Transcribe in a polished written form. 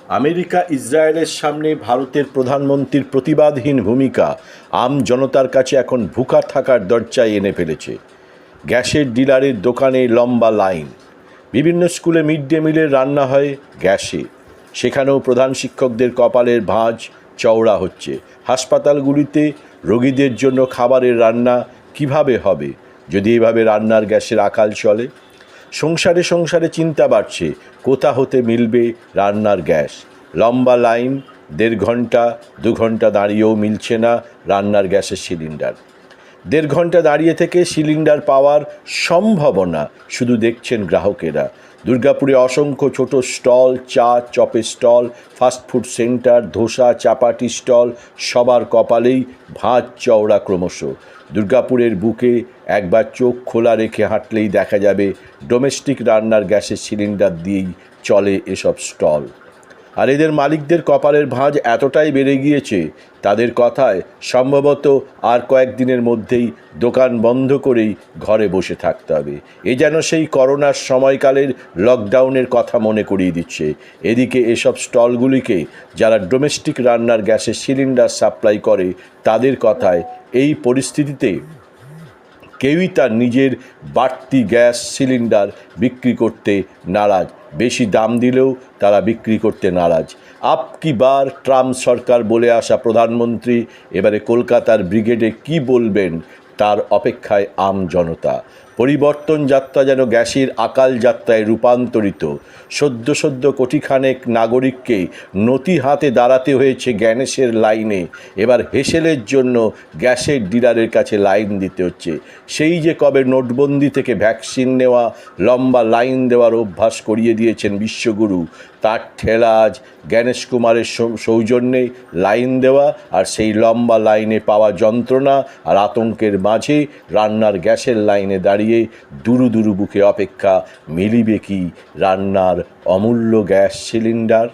America ইসরায়েলের সামনে ভারতের প্রধানমন্ত্রীর প্রতিবাদহীন ভূমিকা আম জনতার কাছে এখন ভুকা থাকার দরজায় এনে ফেলেছে। গ্যাসের ডিলারের দোকানে লম্বা লাইন। বিভিন্ন স্কুলে মিড ডে মিলের রান্না হয় গ্যাসে, সেখানেও প্রধান শিক্ষকদের কপালের ভাঁজ চওড়া হচ্ছে। হাসপাতালগুলিতে রোগীদের জন্য খাবারের রান্না কিভাবে হবে যদি এভাবে রান্নার গ্যাসের আকাল চলে? সংসারে সংসারে চিন্তা বাড়ছে, কোথা হতে মিলবে রান্নার গ্যাস। লম্বা লাইন, 1.5 ঘন্টা 2 ঘন্টা দাঁড়িয়েও মিলছে না রান্নার গ্যাসের সিলিন্ডার। 1.5 ঘন্টা দাঁড়িয়ে থেকে সিলিন্ডার পাওয়ার সম্ভাবনা শুধু দেখছেন গ্রাহকেরা। দুর্গাপুরে অসংখ্য ছোট স্টল, চা চপের স্টল, ফাস্টফুড সেন্টার, ধোসা চাপাটি স্টল, সবার কপালেই ভাঁজ চওড়া ক্রমশ। দুর্গাপুরের বুকে একবার চোখ খোলা রেখে হাঁটলেই দেখা যাবে ডোমেস্টিক রান্নার গ্যাসের সিলিন্ডার দিয়েই চলে এসব স্টল। আর এদের মালিকদের কপালের ভাঁজ এতটাই বেড়ে গিয়েছে, তাদের কথায় সম্ভবত আর কয়েকদিনের মধ্যেই দোকান বন্ধ করেই ঘরে বসে থাকতে হবে। এ যেন সেই করোনার সময়কালের লকডাউনের কথা মনে করিয়ে দিচ্ছে। এদিকে এসব স্টলগুলিকে যারা ডোমেস্টিক রান্নার গ্যাসের সিলিন্ডার সাপ্লাই করে, তাদের কথায় এই পরিস্থিতিতে কেউই তার নিজের বাড়তি গ্যাস সিলিন্ডার বিক্রি করতে নারাজ। বেশি দাম দিলেও তারা বিক্রি করতে নারাজ। আপ কি বার ট্রাম্প সরকার বলে আসা প্রধানমন্ত্রী এবারে কলকাতার ব্রিগেডে কি বলবেন তার অপেক্ষায় আম জনতা। পরিবর্তন যাত্রা যেন গ্যাসের আকাল যাত্রায় রূপান্তরিত। সদ্য কোটিখানেক নাগরিককে নতি হাতে দাঁড়াতে হয়েছে গ্যাসের লাইনে। এবার হেসেলের জন্য গ্যাসের ডিলারের কাছে লাইন দিতে হচ্ছে। সেই যে কবে নোটবন্দি থেকে ভ্যাকসিন নেওয়া, লম্বা লাইন দেওয়ার অভ্যাস করিয়ে দিয়েছেন বিশ্বগুরু, তার ঠেলা আজ জ্ঞানেশ কুমারের সৌজন্যে লাইন দেওয়া, আর সেই লম্বা লাইনে পাওয়া যন্ত্রণা আর আতঙ্কের মাঝে রান্নার গ্যাসের লাইনে দাঁড়িয়ে দুরু দুরু বুকে অপেক্ষা, মিলিবে কি রান্নার অমূল্য গ্যাস সিলিন্ডার।